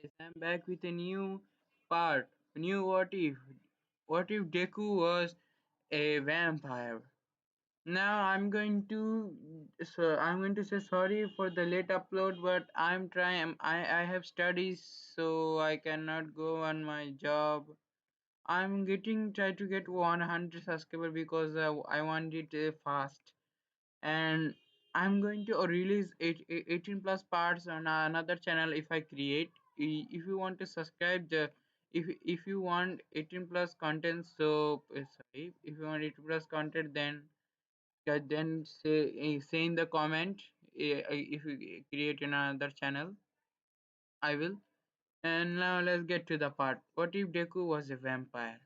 guys, I'm back with a new part. New what if? What if Deku was a vampire? Now I'm going to say sorry for the late upload, but I'm trying. I have studies, so I cannot go on my job. I'm getting try to get 100 subscriber because I want it fast, and I'm going to release 18 plus parts on another channel if I create. If you want to subscribe the if you want 18 plus content, so sorry, if you want 18 plus content, then say in the comment. If you create another channel, I will. And now let's get to the part. What if Deku was a vampire?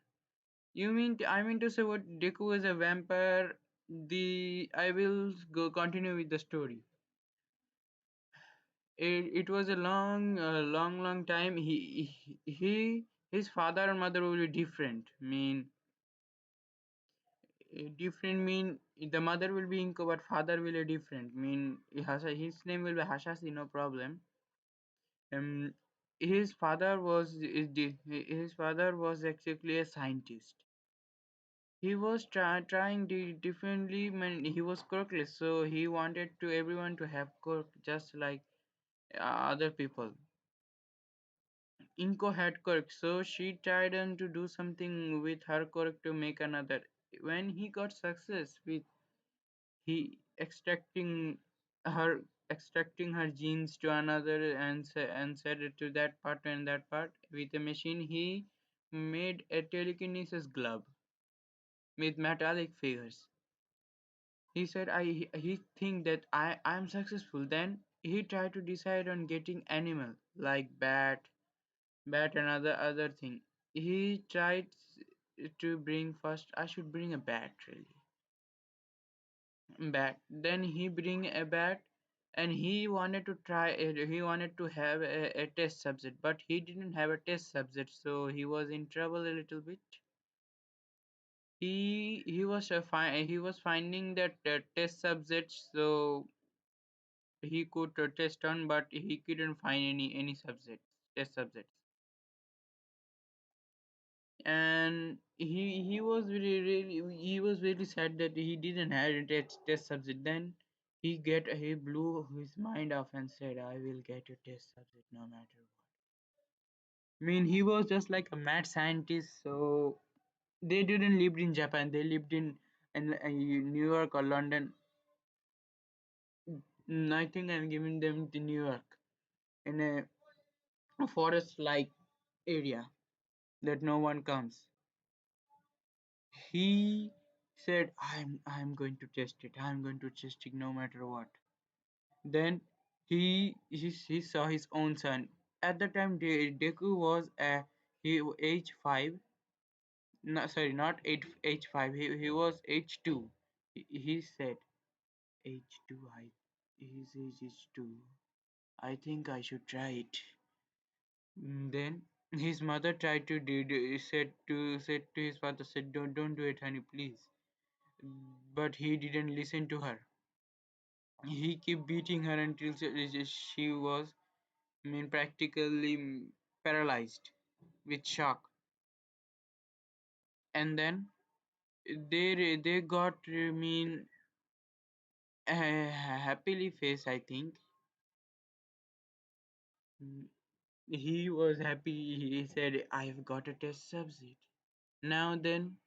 I mean to say what Deku was a vampire. The I will go continue with the story. It was a long time. His father and mother will be different. Different mean the mother will be Inko, but father will be different. His name will be Hashashi, no problem. Um, his father was actually a scientist. He was trying differently. He was quirkless, so he wanted to everyone to have quirk just like other people. Inko had quirk, so she tried to do something with her quirk to make another. When he got success with he her extracting her genes to another and said it to that part and that part with a machine, he made a telekinesis glove with metallic figures. He said, he think that I am successful. Then he tried to decide on getting animal like bat and other thing. He tried to bring first. I should bring a bat really. Bat. Then he bring a bat, and he wanted to try it. He wanted to have a test subject, but he didn't have a test subject, so he was in trouble a little bit. He was finding that test subjects, so he could test on, but he couldn't find any subjects test subjects. And he was really sad that he didn't have a test subject. Then he blew his mind off and said, I will get a test subject no matter what. He was just like a mad scientist. So they didn't live in Japan, they lived in New York or London. I think I'm giving them to New York, in a forest like area that no one comes. He said, I'm going to test it. I'm going to test it no matter what. Then he saw his own son. At the time, Deku was age 5. No, sorry, not age 5. He was age 2. He said, age 2. His age is 2. I think I should try it. Then his mother tried to said to his father, said, don't do it, honey, please. But he didn't listen to her. He kept beating her until she was practically paralyzed with shock. And then they got a happily face, I think. Mm, he was happy. He said, I've got a test subject. Now then,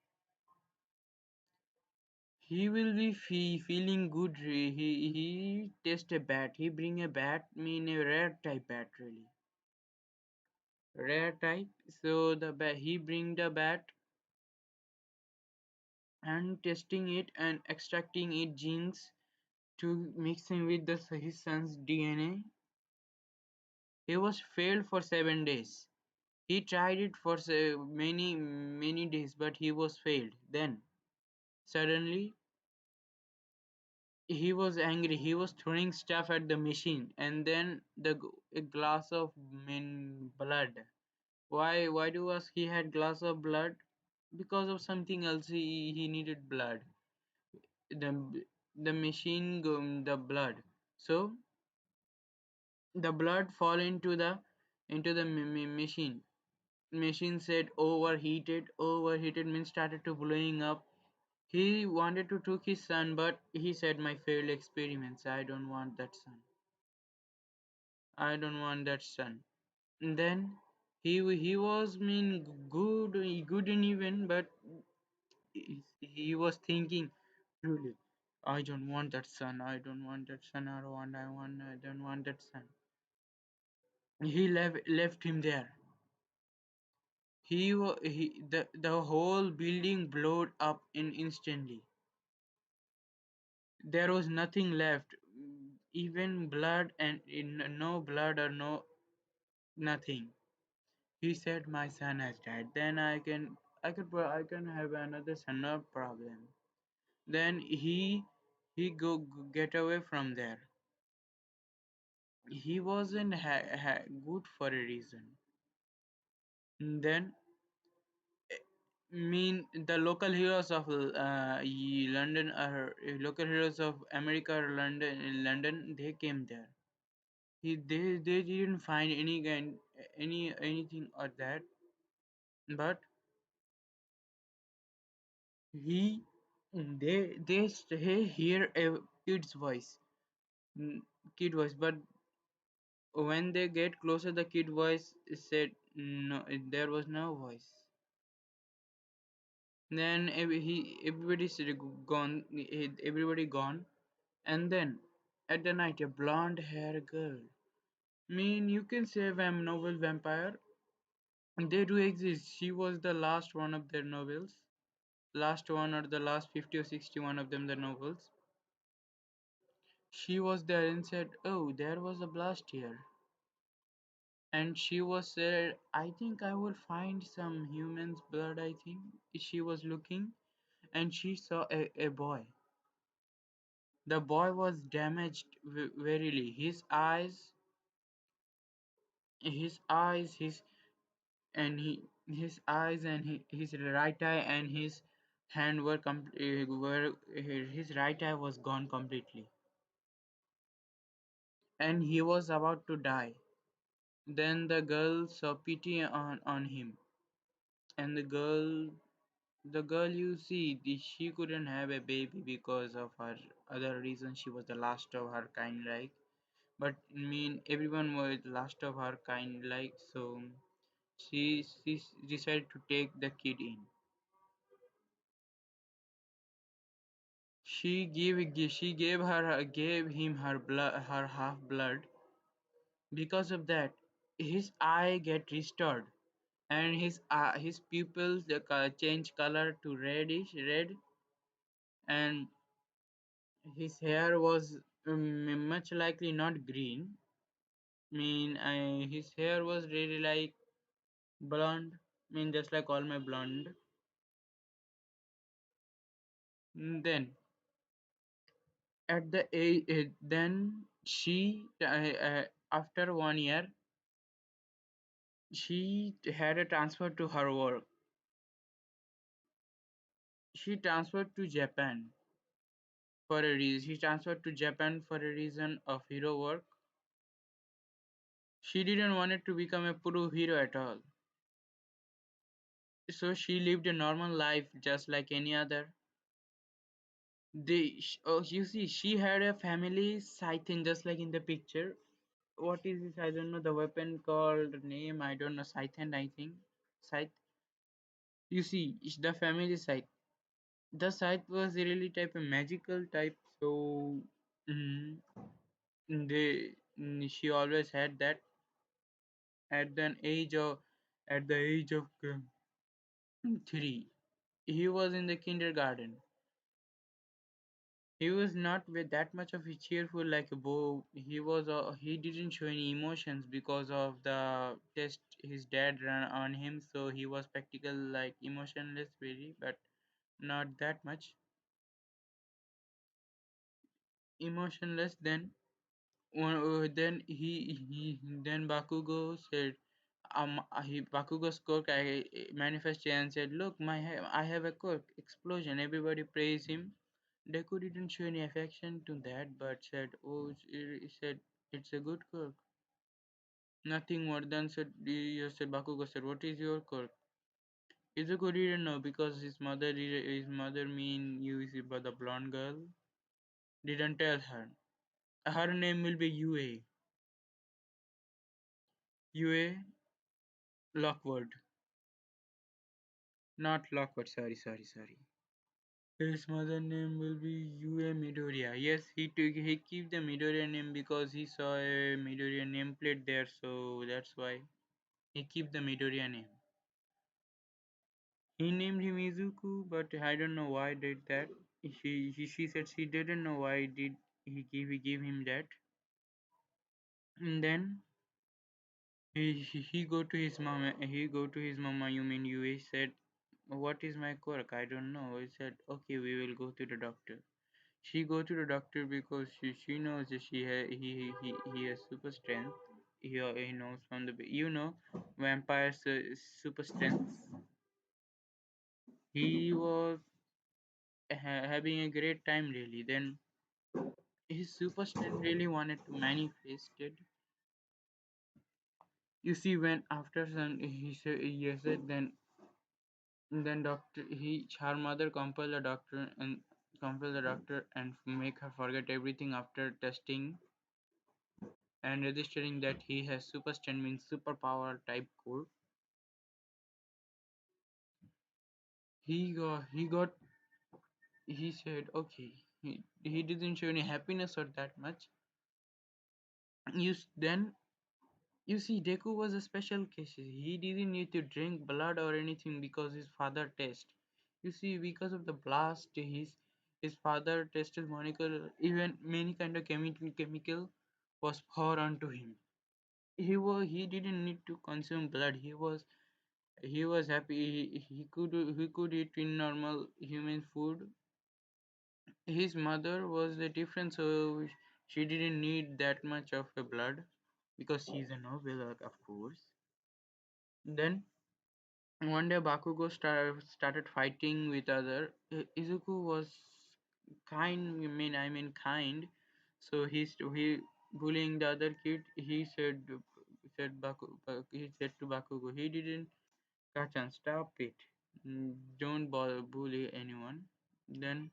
he will be feeling good. He test a bat. He bring a bat, a rare type bat really. Rare type. So the bat, he bring the bat and testing it and extracting it genes to mixing with his son's DNA. He was failed for 7 days. He tried it for many days, but he was failed. Then suddenly he was angry. He was throwing stuff at the machine, and then a glass of blood. Why do us he had glass of blood? Because of something else. He needed blood. The machine the blood. So the blood fall into the into the machine. Machine said overheated. Overheated means started to blowing up. He wanted to took his son, but he said my failed experiments. I don't want that son. I don't want that son. And then he was mean good and even, but he was thinking truly. I don't want that son. I don't want that son. I don't want that son. He left him there. The whole building blowed up in instantly. There was nothing left, even blood and no blood or no nothing. He said, "My son has died. Then I can have another son, no problem." Then he get away from there. He wasn't good for a reason. Then mean the local heroes of London or local heroes of America or London they came there. They didn't find anything or that, but he they hear a kid's voice, mm, kid voice, but when they get closer, the kid voice said no, there was no voice. Then gone, everybody gone, and then at the night a blonde hair girl. Mean you can say novel vampire. They do exist. She was the last one of their novels. Last one or the last 50 or 60 one of them the novels. She was there and said, "Oh, there was a blast here." And she was said, "I think I will find some human's blood." I think she was looking, and she saw a boy. The boy was damaged verily. His eyes, his eyes and his right eye and his hand were his right eye was gone completely, and he was about to die. Then the girl saw pity on him, and the girl you see, she couldn't have a baby because of her other reason. She was the last of her kind, like. But mean everyone was the last of her kind, like. So she decided to take the kid in. She gave him her blood, her half blood. Because of that, his eye get restored, and his pupils change color to red, and his hair was much likely not green. His hair was really like blonde. Just like all my blonde. Then at the age, then she after 1 year she had a transfer to her work. She transferred to Japan for a reason. She transferred to Japan for a reason of hero work. She didn't want it to become a puro hero at all. So she lived a normal life just like any other. You see, she had a family Scythian just like in the picture. What is this? I don't know the weapon called name. I don't know Scythian. I think Scythe. You see, it's the family Scythe. The Scythe was really type a magical type. So mm, she always had that at the age of 3. He was in the kindergarten. He was not with that much of a cheerful like a boy. He didn't show any emotions because of the test his dad ran on him, so he was practical like emotionless very, but not that much emotionless. Then Bakugo said, Bakugo's quirk manifested and said, "Look, I have a quirk explosion." Everybody praised him. Deku didn't show any affection to that, but said, "Oh," he said, "it's a good quirk." Nothing more than said, yes, said Bakugo said, what is your quirk? Izuku didn't know because his mother mean you is but the blonde girl didn't tell her. Her name will be Yue. Yue Lockwood. Not Lockwood, sorry. His mother name will be Yue Midoriya. Yes, he keep the Midoriya name because he saw a Midoriya nameplate there, so that's why he keep the Midoriya name. He named him Izuku, but I don't know why did that. She said she didn't know why did he give him that. And then he go to his mama. He go to his mama. You mean you? He said, "What is my quirk? I don't know." He said, "Okay, we will go to the doctor." She go to the doctor because she knows that he has super strength. He knows from the vampires super strength. He was having a great time really. Then his super strength really wanted to manifest it. You see, when after some he said then doctor her mother compel the doctor and make her forget everything after testing and registering that he has super strength means superpower type code. He got he said okay. He didn't show any happiness or that much. Then you see, Deku was a special case. He didn't need to drink blood or anything because his father test. You see, because of the blast, his father tested molecular, even many kind of chemical was poured onto him. He didn't need to consume blood. He was happy. He could eat in normal human food. His mother was the different, so she didn't need that much of a blood because she's a noble, of course. Then one day Bakugo started fighting with other. Izuku was kind. I mean kind. So he bullying the other kid. He said to Bakugo. He didn't catch and stop it. Don't bully anyone. Then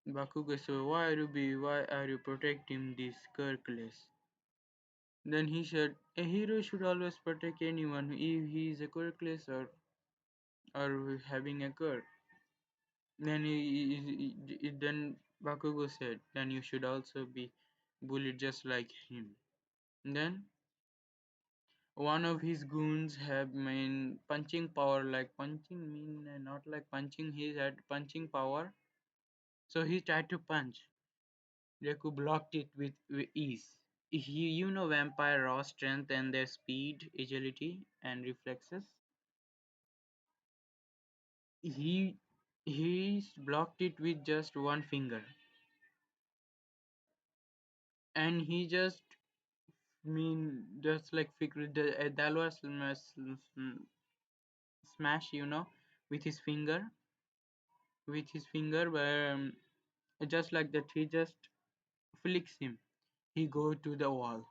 Bakugo said, why are you protecting this Kirkless? Then he said, a hero should always protect anyone if he is a quirkless or having a quirk. Then Bakugo said, then you should also be bullied just like him. Then one of his goons have main punching power like punching mean not like punching. He had punching power, so he tried to punch. Deku blocked it with ease. Vampire raw strength and their speed, agility, and reflexes. He he blocked it with just one finger, and he just like figure the Dalwa smash, with his finger, where just like that he just flicks him. He go to the wall.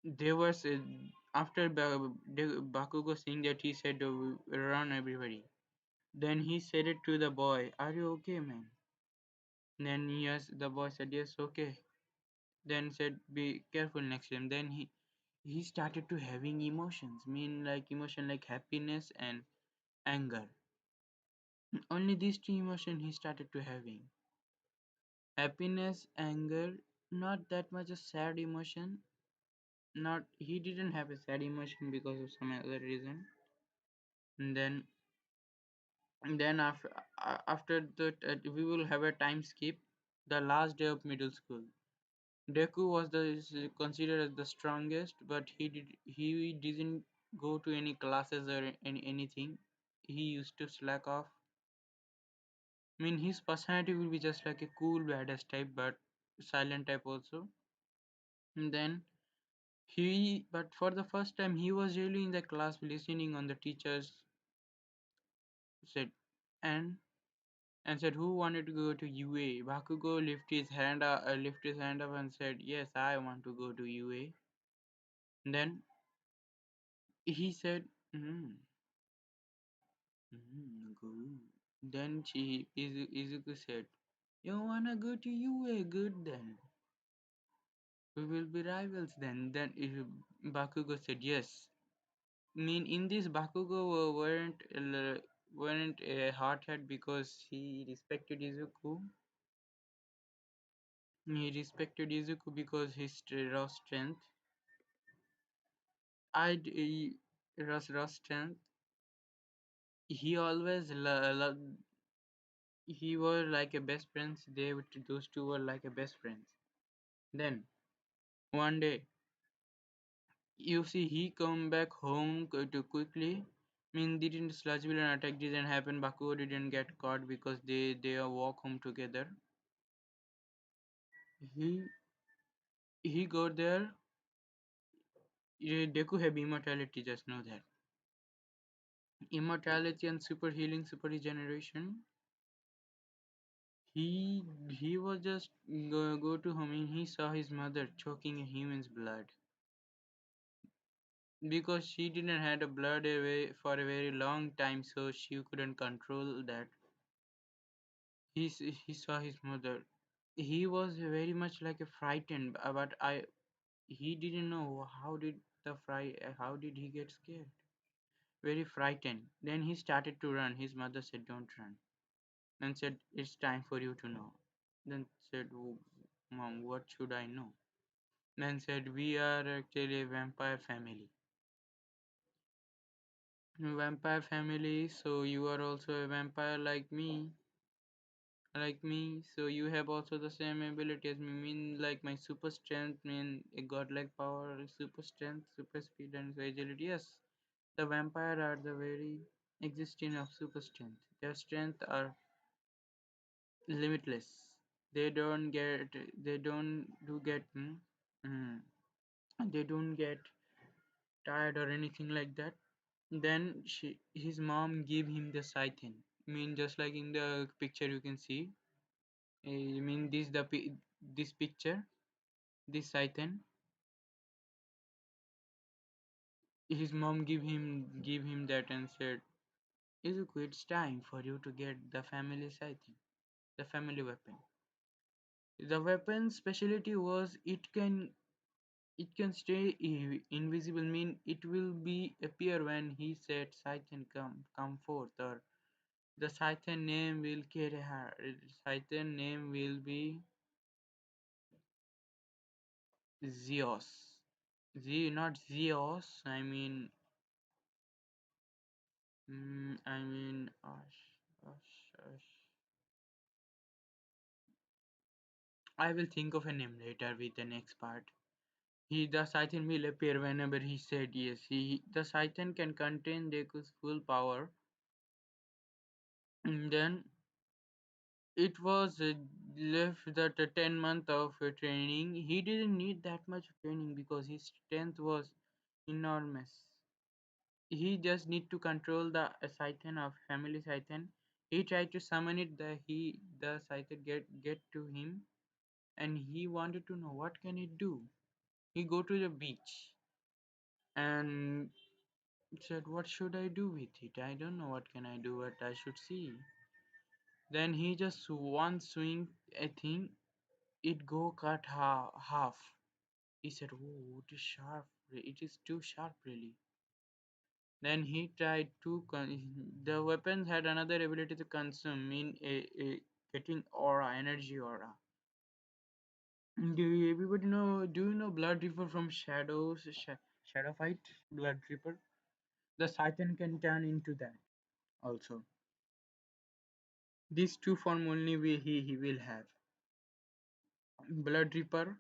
There was after Bakugo seeing that he said, "Run, everybody." Then he said it to the boy, "Are you okay, man?" Then yes, the boy said, "Yes, okay." Then said, "Be careful next time." Then he started to having emotions, emotion like happiness and anger. Only these two emotions he started to having. Happiness, anger, not that much a sad emotion. Not he didn't have a sad emotion because of some other reason. And then after that we will have a time skip. The last day of middle school. Deku was is considered as the strongest, but he didn't go to any classes or anything. He used to slack off. His personality will be just like a cool badass type, but silent type also. And then but for the first time, he was really in the class listening on the teachers said, and and said, "Who wanted to go to UA?" Bakugo lift his hand up and said, "Yes, I want to go to UA." Then he said, "Hmm, go." Then Izuku said, "You wanna go to UA? Good then. We will be rivals then." Then Bakugo said, "Yes." In this, Bakugo weren't a hothead because he respected Izuku. He respected Izuku because his raw strength. Raw strength. He always he were like a best friends. Those two were like a best friends. Then one day, you see, he come back home too quickly. Didn't sludge and attack didn't happen. Bakugo didn't get caught because they walk home together. He he got there. Deku have immortality. Just know that immortality and super healing, super regeneration. He was just go to home and he saw his mother choking a human's blood because she didn't had a blood away for a very long time, so she couldn't control that. He saw his mother. He was very much like a frightened, but I he didn't know how did he get scared. Very frightened. Then he started to run. His mother said, "Don't run." Then said, "It's time for you to know." Then said, "Oh, Mom, what should I know?" Then said, "We are actually a vampire family." Vampire family, so you are also a vampire like me, so you have also the same ability as me. Like my super strength, a godlike power, super strength, super speed, and agility. Yes, the vampire are the very existing of super strength. Their strength are limitless. They don't do get, mm, they don't get tired or anything like that. Then his mom gave him the Scythen. Just like in the picture you can see. This picture, this Scythen. His mom give him that and said, "Izuku, it's time for you to get the family Scythen, the family weapon." The weapon's specialty was it can stay invisible. It will be appear when he said Scythen come forth, or the Scythen name will carry her. Scythen name will be Zeus. Not Zeus. Ush. I will think of a name later with the next part. The Scythen will appear whenever he said yes. The Scythen can contain Deku's full power. And then it was left that 10 month of training. He didn't need that much training because his strength was enormous. He just need to control the Scythen of family Scythen. He tried to summon it. The Scythen get to him, and he wanted to know what can it do. He go to the beach and said, "What should I do with it? I don't know what can I do, but I should see." Then he just one swing, I think it go cut half. He said, "Oh, it is sharp. It is too sharp, really." Then he tried to the weapons had another ability to consume, getting aura, energy aura. Everybody know? Do you know Blood Reaper from Shadow Fight? Blood Reaper. The Scythen can turn into that also. These two form only he will have. Blood Reaper.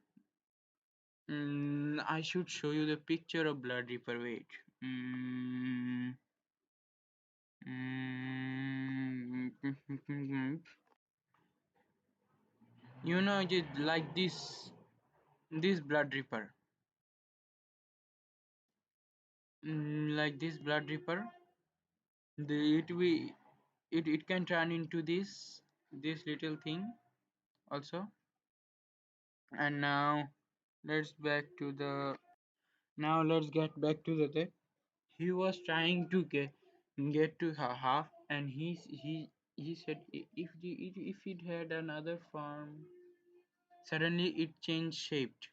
I should show you the picture of Blood Reaper. Wait. Mm, mm, just like this Blood Reaper. Like this Blood Reaper. It can turn into this. this little thing also. And now let's back to the let's get back to the day. He was trying to get to half, and he said, if it had another form, suddenly it changed shaped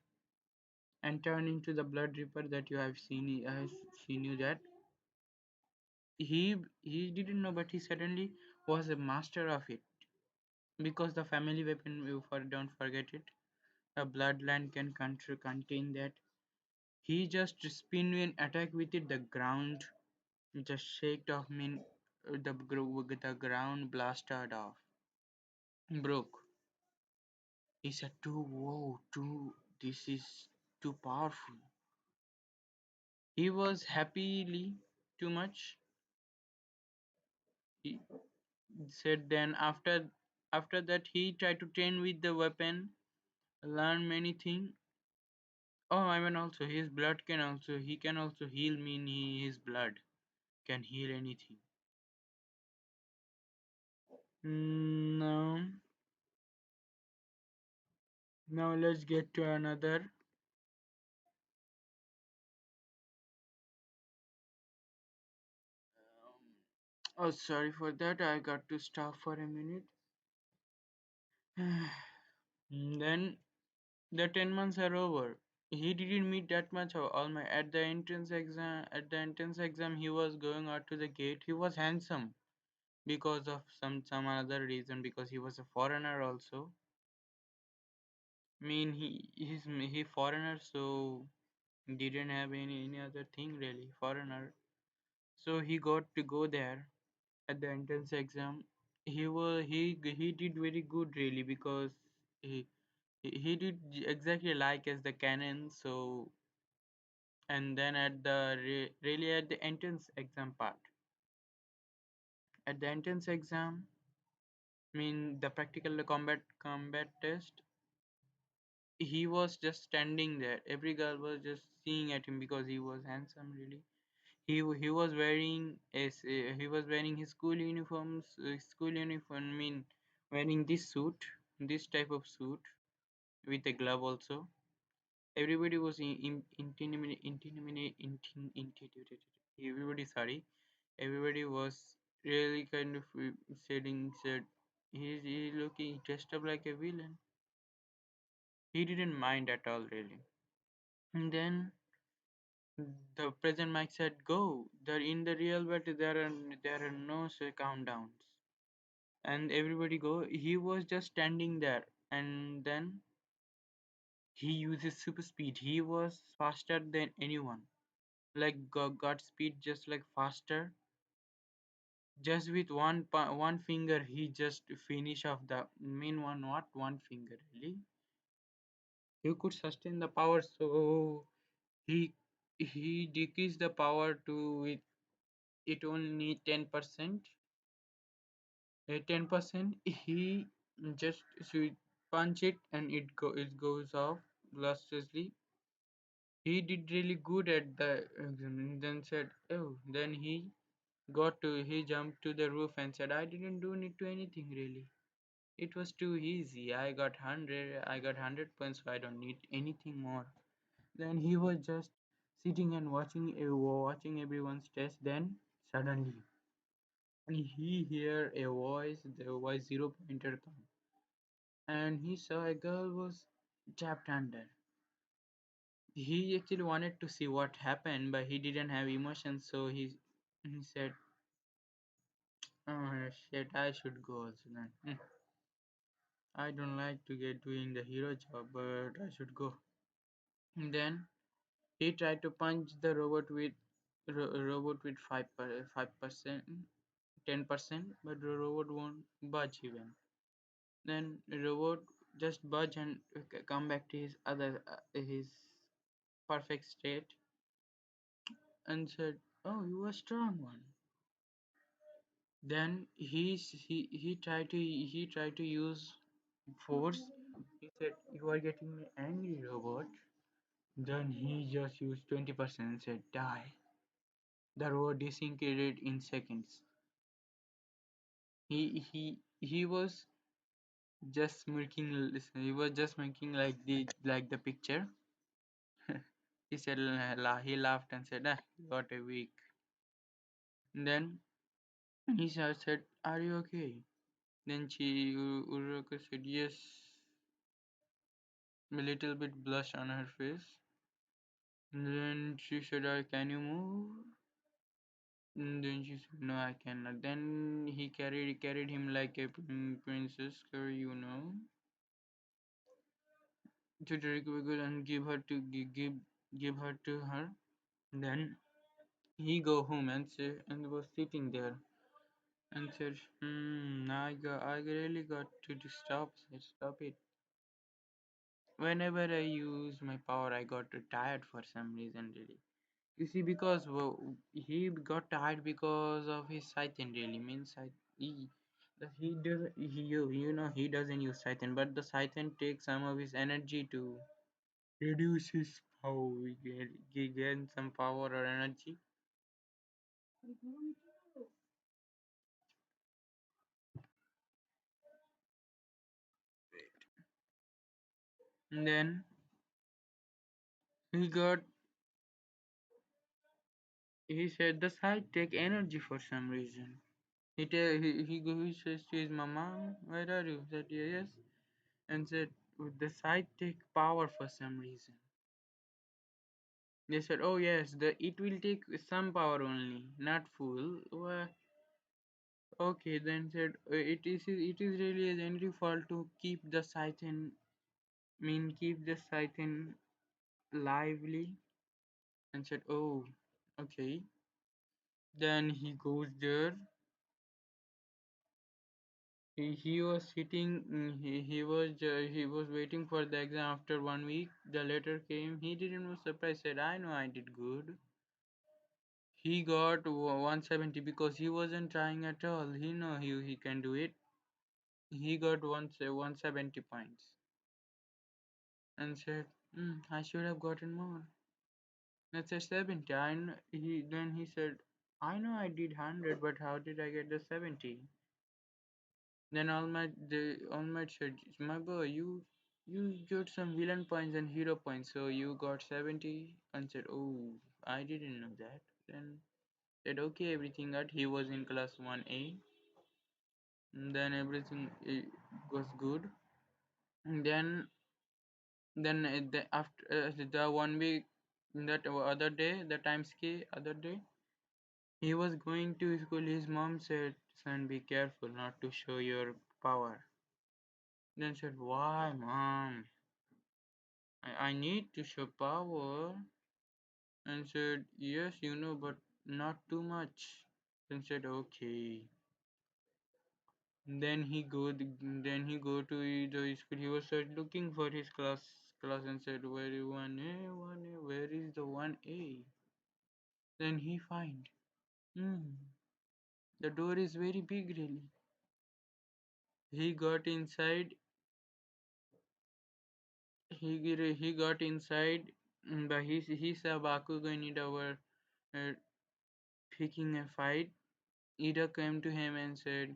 and turned into the blood reaper that you have seen. I have seen you that he didn't know, but he suddenly was a master of it, because the family weapon, don't forget it, a bloodline can contain that. He just spin and attack with it, the ground just shaked off, mean the ground blasted off, broke. He said, too, whoa, too, this is too powerful. He was happily too much. He said, then after that he tried to train with the weapon, learn many things. Oh, I mean, also his blood can also, he can also heal, mean his blood can heal anything. Now, let's get to another. Oh, sorry for that. I got to stop for a minute. Then the 10 months are over. He didn't meet that much of all my at the entrance exam. At the entrance exam, he was going out to the gate. He was handsome because of some other reason, because he was a foreigner also. I mean, he foreigner, so didn't have any other thing really, foreigner. So he got to go there at the entrance exam. He did very good really, because he he did exactly like as the canon. So, and then at the really at the entrance exam part, at the entrance exam, I mean the practical combat test, he was just standing there. Every girl was just seeing at him because he was handsome really. He was wearing he was wearing his school uniform, I mean wearing this suit, this type of suit with a glove also. Everybody was intimidated. Everybody, sorry, everybody was really kind of said he's looking dressed up like a villain. He didn't mind at all really. And then the present Mike said, "Go." There in the real world, there are no countdowns, and everybody go. He was just standing there, and then he uses super speed. He was faster than anyone, like got speed, just like faster. Just with one finger, he just finish off the main one. What one finger really? He could sustain the power, so he decreased the power to it only 10%. 10%. He just should punch it and it goes off lustriously. He did really good at the exam, and then said, oh, then he jumped to the roof and said, I didn't do need to anything really. It was too easy. I got 100 points, so I don't need anything more. Then he was just sitting and watching everyone's test. Then suddenly, and he hear a voice, the voice zero pointer come, and he saw a girl was trapped under. He actually wanted to see what happened, but he didn't have emotions, so he said, "Oh shit, I should go also then. I don't like to get doing the hero job, but I should go." And then he tried to punch the robot with 5%, 10%, but the robot won't budge even. Then the robot just budge and come back to his perfect state, and said, "Oh, you are strong one." Then he tried to use force. He said, "You are getting me angry, robot." Then he just used 20% and said, "Die." The robot disintegrated in seconds. He was just smirking. He was just smirking like the picture. He said, he laughed and said, ah, got a week. Then he said, are you okay? Then Uraka said, yes, a little bit blush on her face. And then she said, can you move? And then she said, no, I cannot. Then he carried him like a princess, to the River and give her to her. Then he go home and was sitting there and said, I really got to stop it. Whenever I use my power, I got tired for some reason, really. You see, because he got tired because of his Scythian, really means he does he doesn't use Scythian, but the Scythian takes some of his energy to reduce his power. He gain some power or energy. And then he got he said the side take energy for some reason. He says to his mama, where are you? Said yes, and said the side take power for some reason. They said, oh yes, the it will take some power only, not full. Okay, then said it is really a energy fault to keep the Scythian keep the Scythian lively, and said, oh, okay. Then he goes there. He was sitting. He was waiting for the exam after 1 week. The letter came. He didn't was surprised. Said, I know I did good. He got 170 because he wasn't trying at all. He know he can do it. He got 170 points and said, I should have gotten more. That's a 70. He said, I know I did 100, but how did I get the 70? Then All Might said, my boy, you got some villain points and hero points, so you got 70. And said, oh, I didn't know that. Then said, okay, everything got. He was in class 1A. And then everything was good. And then after the 1 week, that other day, the time ski other day, he was going to school. His mom said, son, be careful not to show your power. Then said, why, mom? I need to show power. And said, yes, but not too much. Then said, okay. Then he go to the school. He was looking for his class and said, where is 1A, where is the 1A? Then he find, hmm, the door is very big, really. He got inside. He got inside, but he saw Bakugo and Ida were uh, picking a fight. Ida came to him and said,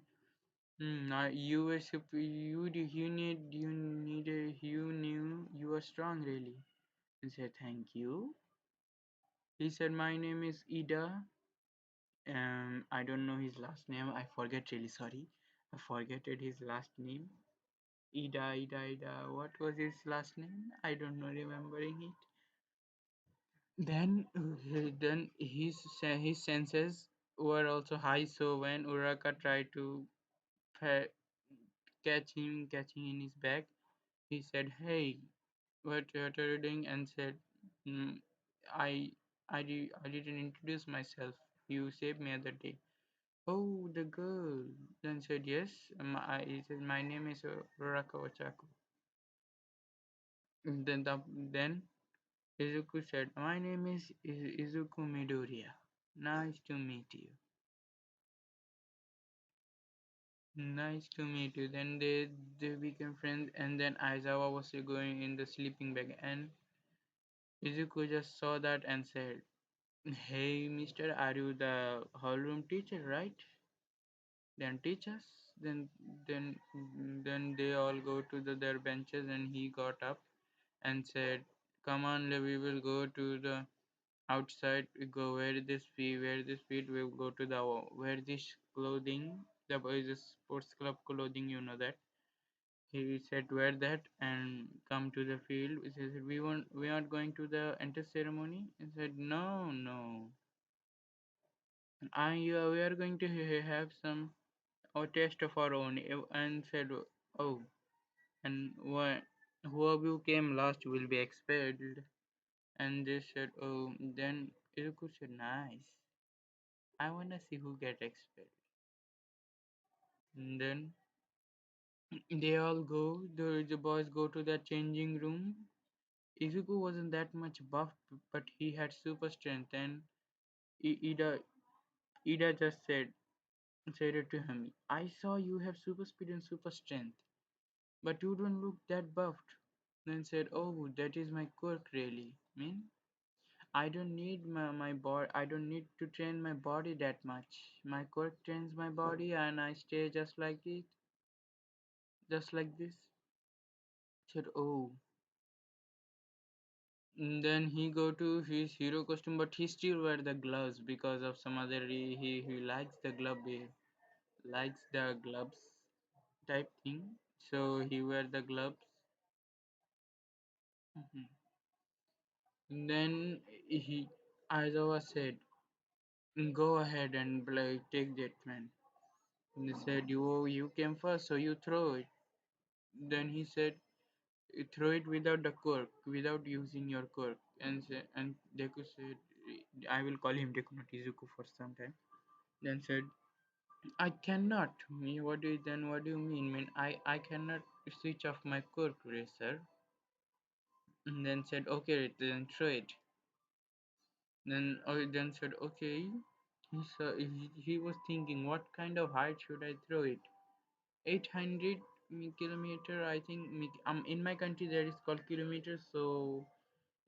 you were you knew you were strong, really. And said, thank you. He said, my name is Ida. I don't know his last name. I forget, really sorry. I forgetted his last name. Ida. What was his last name? I don't know, remembering it. Then his senses were also high. So when Uraka tried to pa- catching in his back, he said, "Hey, what are you doing?" And said, mm, "I I didn't introduce myself. You saved me other day." Oh, the girl then said, "Yes." He said, "My name is Uraka Ochako." Then Izuku said, "My name is Izuku Midoriya. Nice to meet you." Nice to meet you. Then they became friends, and then Aizawa was going in the sleeping bag, and Izuku just saw that and said, "Hey, mister, are you the hallroom teacher, right? Then teach us." Then then they all go to their benches, and he got up and said, "Come on, we will go to the outside. We go wear this feet. We'll go to the wear this clothing. The boys sports club clothing, you know that." He said, "Wear that and come to the field." He said, we aren't going to the enter ceremony." He said, "No, no. We are going to have some a taste of our own." And said, "Oh, and whoever you came last will be expelled." And they said, "Oh." Then Iruku said, "Nice. I wanna see who get expelled." And then they all go. The boys go to the changing room. Izuku wasn't that much buff, but he had super strength. And Ida just said it to him. "I saw you have super speed and super strength, but you don't look that buffed." Then said, "Oh, that is my quirk, really. I don't need my body. I don't need to train my body that much. My quirk trains my body, and I stay just like this." Said, "Oh." Then he go to his hero costume, but he still wear the gloves because of some other he likes the likes the gloves type thing. So he wear the gloves. Mhm. Then he Aizawa said, "Go ahead and take that man." And he said, You came first, so you throw it." Then he said, "You throw it without the quirk, without using your quirk." And Deku said, I will call him Deku, not Izuku, for some time. Then said, "I cannot." What do you mean? I cannot switch off my quirk, racer. And then said, "Okay, then throw it." Then said, "Okay." He was thinking, what kind of height should I throw it? 800 kilometer, I think. In my country that is called kilometers. So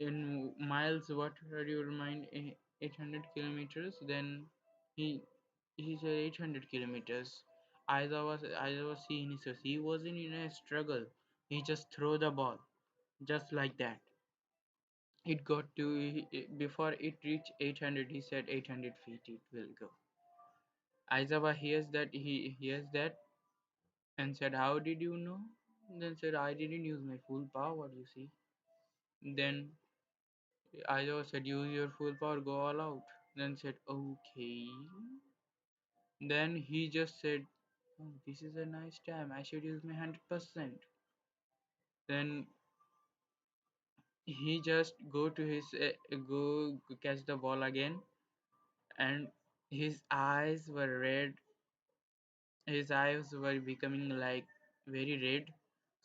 in miles, what are your mind? 800 kilometers. Then he he said 800 kilometers. As I was seeing his, he wasn't in a struggle. He just throw the ball just like that. It got to before it reached 800. He said 800 feet it will go. Aizawa hears that and said, "How did you know?" Then said, "I didn't use my full power, you see." Then Aizawa said, "Use your full power, go all out." Then said, "Okay." Then he just said, "Oh, this is a nice time. I should use my 100%." Then he just go to his go catch the ball again, and his eyes were red. His eyes were becoming like very red.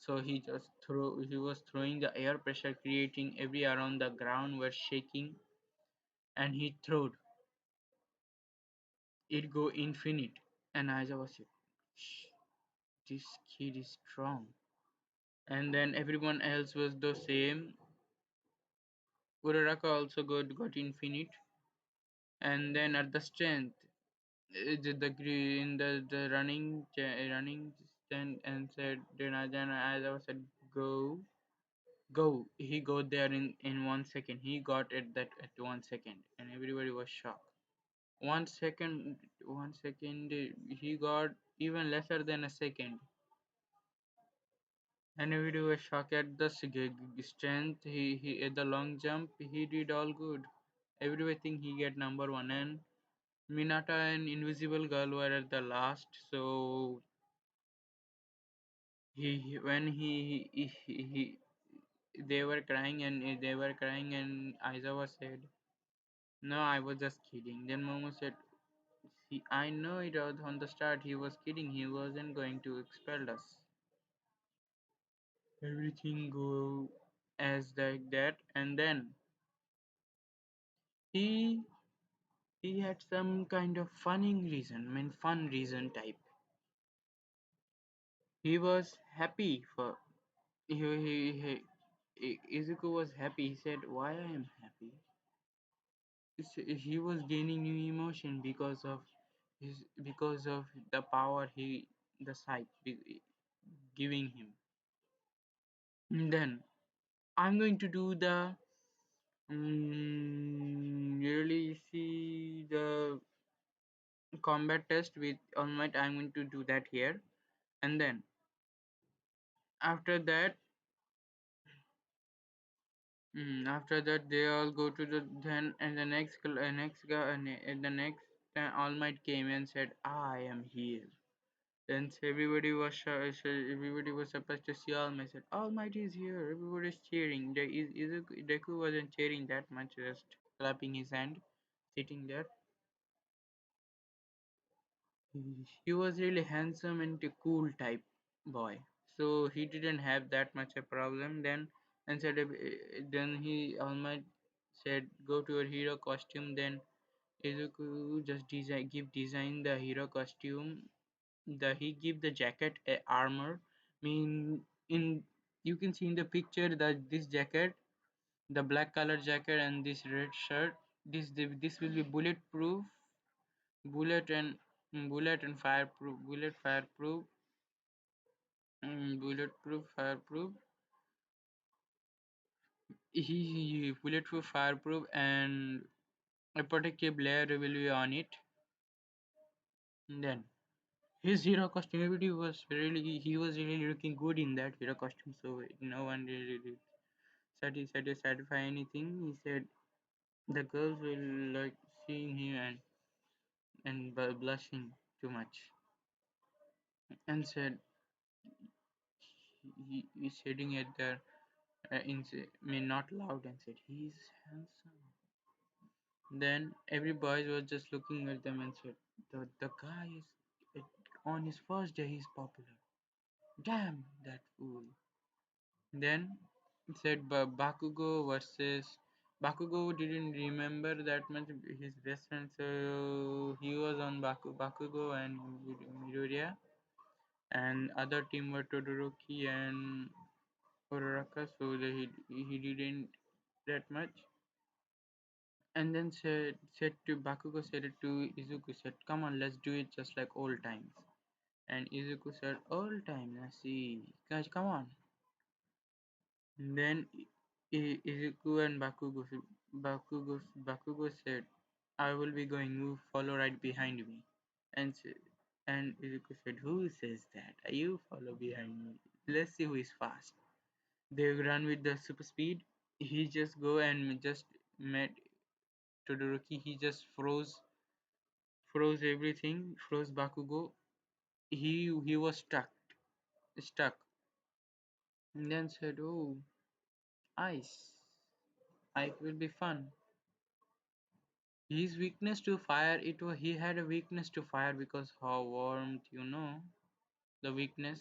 So he was throwing the air pressure, creating every around the ground were shaking, and he throwed it go infinite. And Aiza was like, "Shh, this kid is strong." And then everyone else was the same. Uraraka also got infinite. And then at the strength, in the running stand, and said, then Aiza said, "Go." Go. He got there in 1 second. He got it that at 1 second, and everybody was shocked. 1 second, 1 second. He got even lesser than a second, and everybody was shocked at the strength. He at the long jump. He did all good. Everybody think he get number one, and Minata and Invisible Girl were at the last. So when they were crying, and Aizawa said, "No, I was just kidding." Then Momo said, "See, I know it was on the start. He was kidding. He wasn't going to expel us." Everything go as like that, and then he he had some kind of fun reason type. He was happy for Izuku was happy. He said, "Why I am happy?" He was gaining new emotion because of the power the sight giving him. Then I'm going to do the really see the combat test with All Might. I'm going to do that here, and then after that, they all go to the then and the next guy and the next All Might came and said, "I am here." Then everybody was everybody was surprised to see All Might. Said, "All Might is here." Everybody is cheering. Deku wasn't cheering that much, just clapping his hand, sitting there. He was really handsome and a cool type boy, so he didn't have that much a problem. Then he All Might said, "Go to your hero costume." Then Izuku just design the hero costume. He give the jacket a armor. In you can see in the picture that this jacket, the black color jacket and this red shirt, this will be bulletproof, bullet and bullet and fireproof, bulletproof, fireproof. Bulletproof, fireproof, and a protective layer will be on it. And then his hero costume, everybody was really he was really looking good in that hero costume. So no one really did satisfy anything. He said the girls will like seeing him and blushing too much, and said he's sitting at the not loud and said he's handsome. Then every boy was just looking at them and said the guy is on his first day he's popular. Damn that fool. Then it said Bakugo versus Bakugo didn't remember that much his best friend, so he was on Bakugo and Midoriya, and other team were Todoroki and Uraraka, so he didn't that much. And then said to Bakugo said it to Izuku said, "Come on, let's do it just like old times." And Izuku said, "Old time, let's see, guys, come on." Then Izuku and Bakugo said, "I will be going. You follow right behind me." And Izuku said, "Who says that? You follow behind me. Let's see who is fast." They run with the super speed. He just go and just met Todoroki. He just froze everything, froze Bakugo. He was stuck. And then said, "Oh, ice. Ice will be fun." His weakness to fire, he had a weakness to fire because how warmth, the weakness.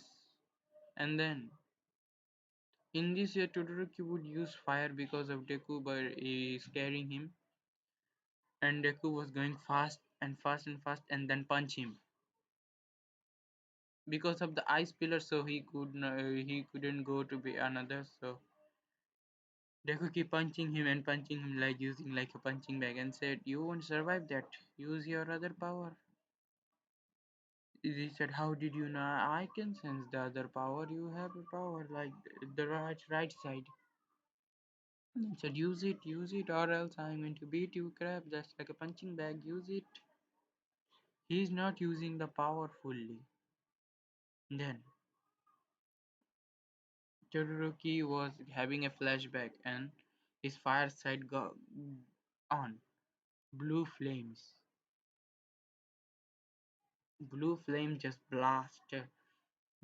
And then in this year, Todoroki would use fire because of Deku by scaring him, and Deku was going fast and fast and fast, and then punch him because of the ice pillar. So he couldn't go to be another. So Deku keep punching him and punching him like using like a punching bag, and said, "You won't survive that. Use your other power." He said, "How did you know? I can sense the other power. You have a power like the right side." He said, use it, or else I'm going to beat you, crap, just like a punching bag. Use it." He's not using the power fully. Then Todoroki was having a flashback, and his fireside got on. Blue flames. Blue flame just blasted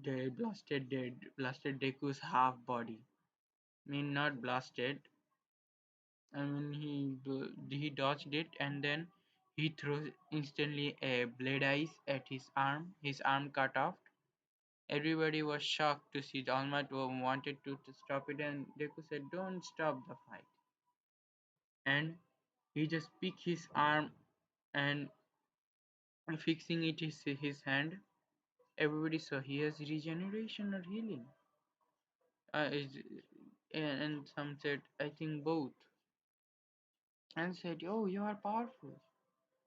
Deku's half body. I mean, not blasted. I mean, he dodged it, and then he throws instantly a blade ice at his arm. His arm cut off. Everybody was shocked to see All Might wanted to stop it, and Deku said, "Don't stop the fight." And he just picked his arm and fixing it his hand. Everybody saw he has regeneration or healing. And some said, "I think both." And said, "Oh, you are powerful.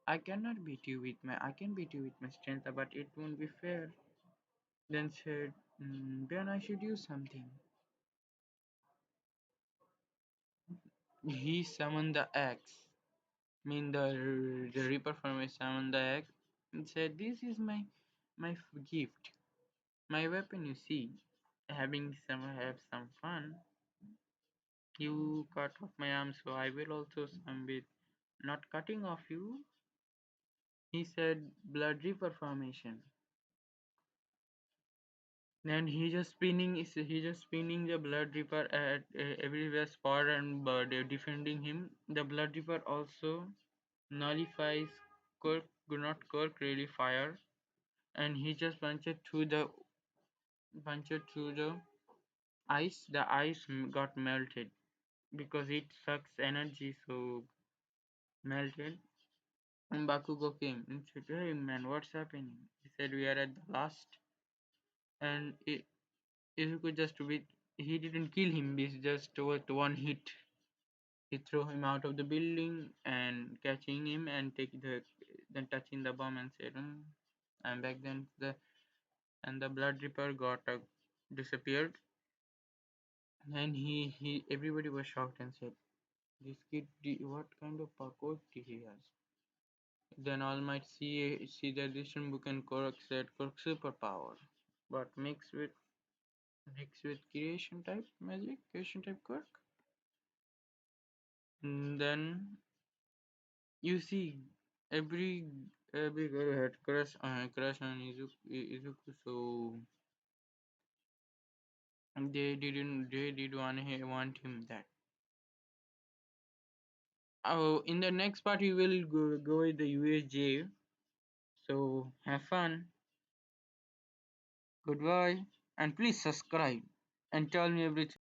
I can beat you with my strength, but it won't be fair." Then said, "Ben, I should use something." He summoned the axe. Mean the Reaper from his summoned the axe and said, "This is my gift, my weapon. You see, have some fun. You cut off my arm, so I will also some with not cutting off you." He said, "Blood Reaper formation." And he just spinning the Blood Reaper at everywhere spot and defending him. The Blood Reaper also nullifies Kirk, not Kirk really fire, and he just punched through the ice. The ice got melted because it sucks energy, so melted. And Bakugo came and said, "Hey man, what's happening?" He said, "We are at the last." And Izuku just with he didn't kill him. He just with one hit, he threw him out of the building and catching him and then touching the bomb and said, "I'm back." Then the Blood Reaper got disappeared, and he everybody was shocked and said, "This kid, what kind of parkour he has?" Then All Might see the edition book and Korok said Korok superpower, but mixed with creation type magic, creation type Korok. And then you see every every girl had crush on Izuku, so they did want him that. Oh, in the next part we will go with the USJ. So have fun. Goodbye, and please subscribe and tell me everything.